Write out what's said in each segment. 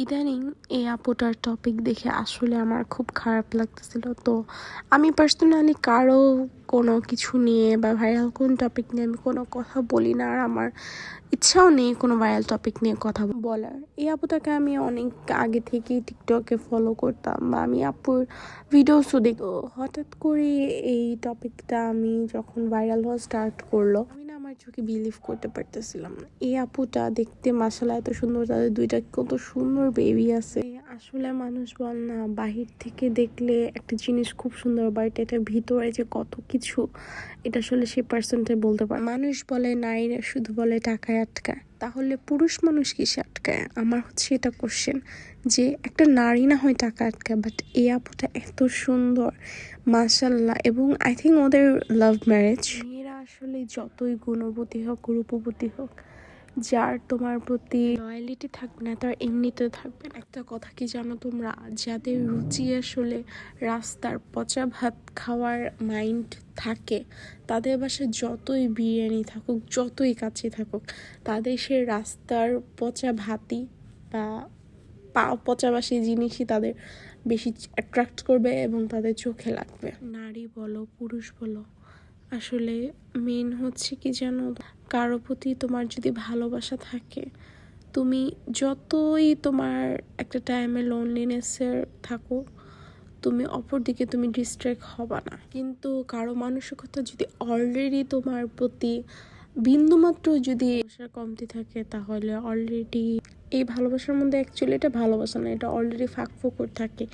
ইদানিং এই আপুটার টপিক দেখে আসলে আমার খুব খারাপ লাগতেছিল। তো আমি পার্সোনালি কারো কোনো কিছু নিয়ে বা ভাইরাল কোন টপিক নিয়ে আমি কোনো কথা বলি না, আর আমার ইচ্ছাও নেই কোনো ভাইরাল টপিক নিয়ে কথা বলার। এই আপুটাকে আমি অনেক আগে থেকেই টিকটকে ফলো করতাম বা আমি আপুর ভিডিওসও দেখতো। হঠাৎ করে এই টপিকটা আমি যখন ভাইরাল হওয়া স্টার্ট করলো, আমি না আমার চোখে বিলিভ করতে পারতেছিলাম না। এই আপুটা দেখতে মাশাআল্লাহ এত সুন্দর, তাদের দুইটা কত সুন্দর বেবি আছে। আসলে মানুষ বল না, বাহির থেকে দেখলে একটা জিনিস খুব সুন্দর, বাট এটা ভিতরে যে কত কিছু, এটা আসলে সেই পার্সনটা বলতে পারে। মানুষ বলে নারীরা শুধু বলে টাকায় আটকায়, তাহলে পুরুষ মানুষ কিসে আটকায়? আমার হচ্ছে এটা কোশ্চেন, যে একটা নারী না হয় টাকা আটকায়, বাট এই আপুটা এত সুন্দর মাশাআল্লাহ। এবং আই থিঙ্ক ওদের লাভ ম্যারেজ। মেয়েরা আসলে যতই গুণবতী হোক, রূপবতী হোক, যার তোমার প্রতি লয়ালিটি থাকবে না তার এমনিতে থাকবে না। একটা কথা কি জানো তোমরা, যাদের রুচি আসলে রাস্তার পচা ভাত খাওয়ার মাইন্ড থাকে, তাদের বাসায় যতই বিরিয়ানি থাকুক, যতই কাছে থাকুক, তাদের সে রাস্তার পচা ভাতই বা পচাবাসী জিনিসই তাদের বেশি অ্যাট্রাক্ট করবে এবং তাদের চোখে লাগবে। নারী বলো পুরুষ বলো, আসলে মেন হচ্ছে কি জানো, কারো প্রতি তোমার যদি ভালোবাসা থাকে, তুমি যতই তোমার একটা টাইমে লোনলিনেসের থাকো, তুমি অপর দিকে তুমি ডিস্ট্র্যাক্ট হবা না। কিন্তু কারো মানসিকতা যদি অলরেডি তোমার প্রতি বিন্দুমাত্র যদি কমতি থাকে, তাহলে অলরেডি এই ভালোবাসার মধ্যে অ্যাকচুয়ালি এটা ভালোবাসা না, এটা অলরেডি ফাঁকফোকর থাকে,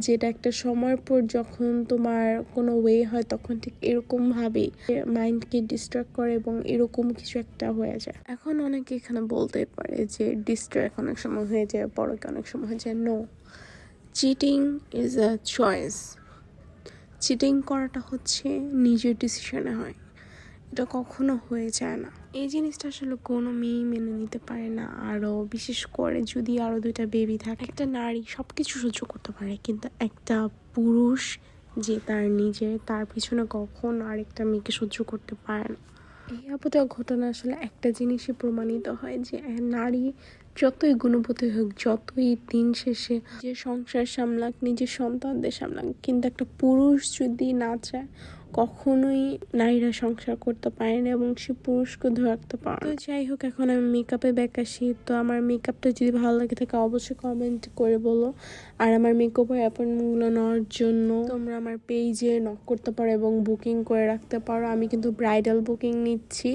যেটা একটা সময় পর যখন তোমার কোনো ওয়ে হয়, তখন ঠিক এরকমভাবেই মাইন্ডকে ডিস্ট্র্যাক্ট করে এবং এরকম কিছু একটা হয়ে যায়। এখন অনেকে এখানে বলতেই পারে যে ডিস্ট্র্যাক্ট অনেক সময় হয়ে যায়, পরকে অনেক সময় হয়ে যায়। No, cheating is a choice. Cheating করাটা হচ্ছে নিজের ডিসিশনে হয়, এটা কখনো হয়ে যায় না। এই জিনিসটা আসলে কোনো মেয়েই মেনে নিতে পারে না, আরও বিশেষ করে যদি আরও দুইটা বেবি থাকে। একটা নারী সব কিছু সহ্য করতে পারে, কিন্তু একটা পুরুষ যে তার পিছনে কখনো আরেকটা মেয়েকে সহ্য করতে পারে না। এই আপুটা ঘটনা আসলে একটা জিনিসই প্রমাণিত হয়, যে নারী যতই গুণবতী হোক, যতই দিন শেষে যে সংসার সামলাক, নিজের সন্তানদের সামলাক, কিন্তু একটা পুরুষ যদি না চায়, কখনোই নারীরা সংসার করতে পারে না এবং সে পুরুষকে ধরে রাখতে পারে। তো যাই হোক, এখন আমি মেকআপে ব্যাক আসি। তো আমার মেকআপটা যদি ভালো লাগে থাকে, অবশ্যই কমেন্ট করে বলো। আর আমার মেকআপের অ্যাপয়েন্টমেন্টগুলো নেওয়ার জন্য তোমরা আমার পেজে নক করতে পারো এবং বুকিং করে রাখতে পারো। আমি কিন্তু ব্রাইডাল বুকিং নিচ্ছি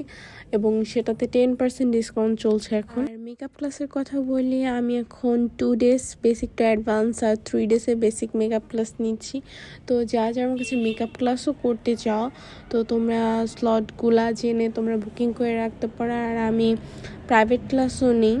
এবং সেটাতে 10% ডিসকাউন্ট চলছে এখন। আর মেকআপ ক্লাসের কথা বলি, আমি এখন 2 days বেসিক টু অ্যাডভান্স আর 3 days বেসিক মেকআপ ক্লাস নিচ্ছি। তো যার আমার কাছে মেকআপ ক্লাসও করতে চাও, তো তোমরা স্লটগুলা জেনে তোমরা বুকিং করে রাখতে পারো। আর আমি প্রাইভেট ক্লাসও নিই।